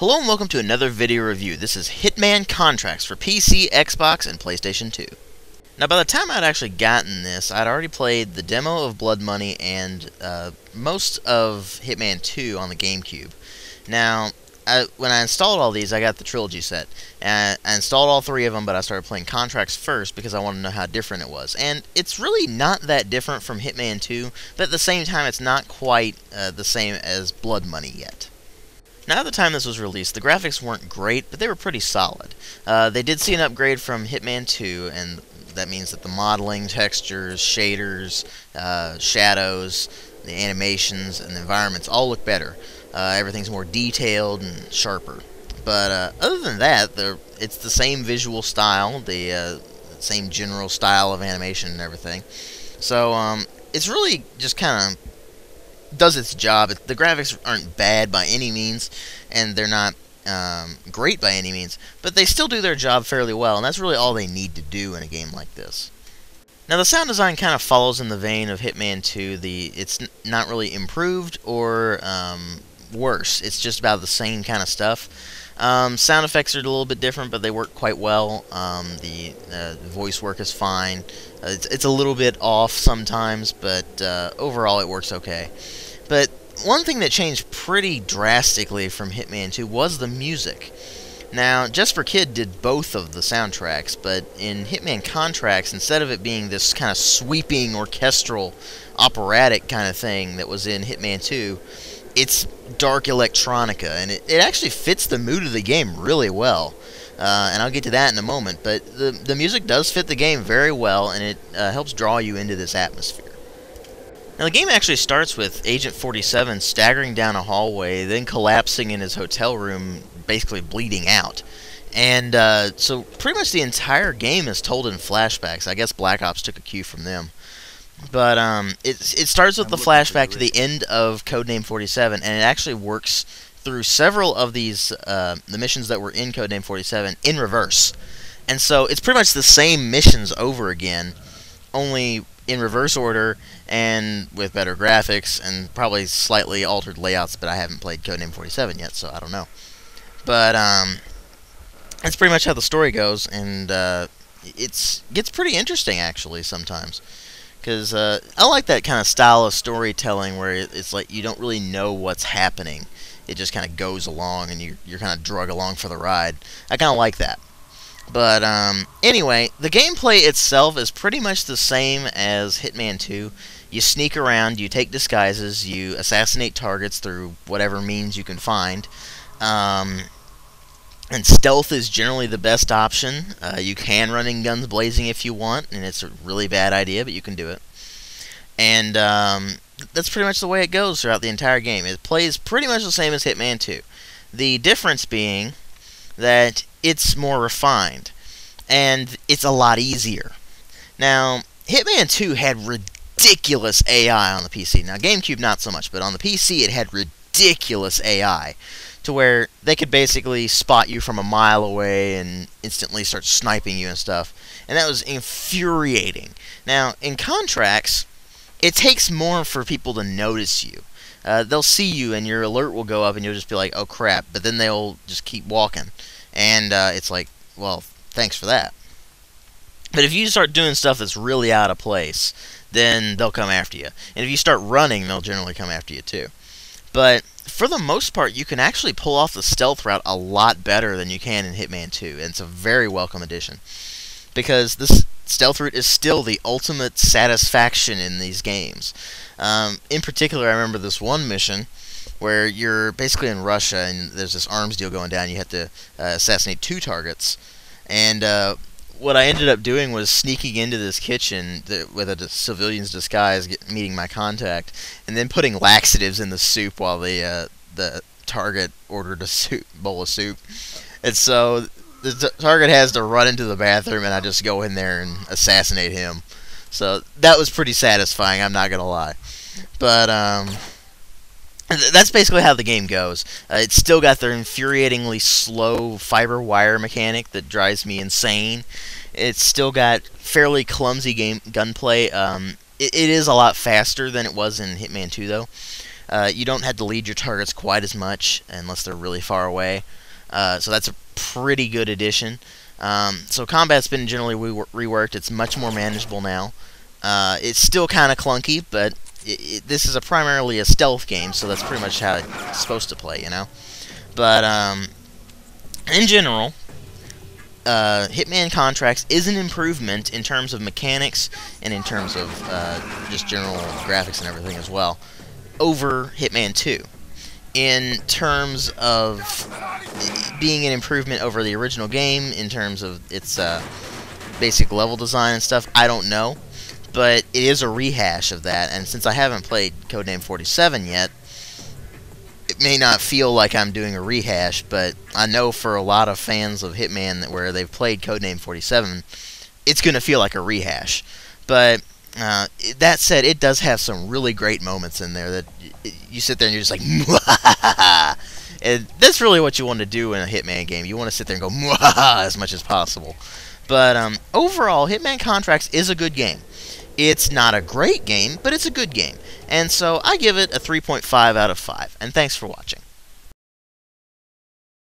Hello and welcome to another video review. This is Hitman Contracts for PC, Xbox, and PlayStation 2. Now by the time I'd actually gotten this, I'd already played the demo of Blood Money and most of Hitman 2 on the GameCube. Now, when I installed all these, I got the trilogy set. And I installed all three of them, but I started playing Contracts first because I wanted to know how different it was. And it's really not that different from Hitman 2, but at the same time it's not quite the same as Blood Money yet. Now, at the time this was released, the graphics weren't great, but they were pretty solid. They did see an upgrade from Hitman 2, and that means that the modeling, textures, shaders, shadows, the animations, and the environments all look better. Everything's more detailed and sharper. But other than that, it's the same visual style, the same general style of animation and everything. So it's really just kind of does its job. The graphics aren't bad by any means, and they're not great by any means, but they still do their job fairly well, and that's really all they need to do in a game like this. Now, the sound design kind of follows in the vein of Hitman 2. It's not really improved or worse. It's just about the same kind of stuff. Sound effects are a little bit different, but they work quite well. The voice work is fine. It's a little bit off sometimes, but overall it works okay. But one thing that changed pretty drastically from Hitman 2 was the music. Now, Just for Kid did both of the soundtracks, but in Hitman Contracts, instead of it being this kind of sweeping, orchestral, operatic kind of thing that was in Hitman 2, it's dark electronica, and it actually fits the mood of the game really well. And I'll get to that in a moment, but the music does fit the game very well, and it helps draw you into this atmosphere. Now, the game actually starts with Agent 47 staggering down a hallway, then collapsing in his hotel room, basically bleeding out. And so pretty much the entire game is told in flashbacks. I guess Black Ops took a cue from them. But it starts with the flashback to the end of Codename 47, and it actually works through several of these the missions that were in Codename 47 in reverse. And so it's pretty much the same missions over again, only in reverse order and with better graphics and probably slightly altered layouts, but I haven't played Codename 47 yet, so I don't know. But that's pretty much how the story goes, and it gets pretty interesting actually sometimes. Because I like that kind of style of storytelling where it's like you don't really know what's happening. It just kind of goes along and you're kind of drug along for the ride. I kind of like that. But anyway, the gameplay itself is pretty much the same as Hitman 2. You sneak around, you take disguises, you assassinate targets through whatever means you can find. And stealth is generally the best option. You can run in guns blazing if you want, and it's a really bad idea, but you can do it. And that's pretty much the way it goes throughout the entire game. It plays pretty much the same as Hitman 2. The difference being that it's more refined, and it's a lot easier. Now, Hitman 2 had ridiculous AI on the PC. Now, GameCube not so much, but on the PC it had ridiculous AI. To where they could basically spot you from a mile away and instantly start sniping you and stuff. And that was infuriating. Now, in Contracts, it takes more for people to notice you. They'll see you and your alert will go up and you'll just be like, oh crap, but then they'll just keep walking. And it's like, well, thanks for that. But if you start doing stuff that's really out of place, then they'll come after you. And if you start running, they'll generally come after you too. But for the most part, you can actually pull off the stealth route a lot better than you can in Hitman 2, and it's a very welcome addition. Because this stealth route is still the ultimate satisfaction in these games. In particular, I remember this one mission where you're basically in Russia, and there's this arms deal going down. You have to assassinate 2 targets. And what I ended up doing was sneaking into this kitchen with a civilian's disguise, meeting my contact, and then putting laxatives in the soup while the target ordered a bowl of soup. And so the target has to run into the bathroom, and I just go in there and assassinate him. So that was pretty satisfying, I'm not going to lie. But that's basically how the game goes. It's still got their infuriatingly slow fiber wire mechanic that drives me insane. It's still got fairly clumsy gunplay. It is a lot faster than it was in Hitman 2, though. You don't have to lead your targets quite as much unless they're really far away. So that's a pretty good addition. So combat's been generally reworked. It's much more manageable now. It's still kind of clunky, but this is primarily a stealth game, so that's pretty much how it's supposed to play, you know? But in general, Hitman Contracts is an improvement in terms of mechanics and in terms of just general graphics and everything as well over Hitman 2. In terms of being an improvement over the original game, in terms of its basic level design and stuff, I don't know. But it is a rehash of that, and since I haven't played Codename 47 yet, it may not feel like I'm doing a rehash, but I know for a lot of fans of Hitman where they've played Codename 47, it's going to feel like a rehash. But that said, it does have some really great moments in there that you sit there and you're just like, Mwahaha! And that's really what you want to do in a Hitman game. You want to sit there and go, Mwahaha! As much as possible. But overall, Hitman Contracts is a good game. It's not a great game, but it's a good game. And so I give it a 3.5 out of 5. And thanks for watching.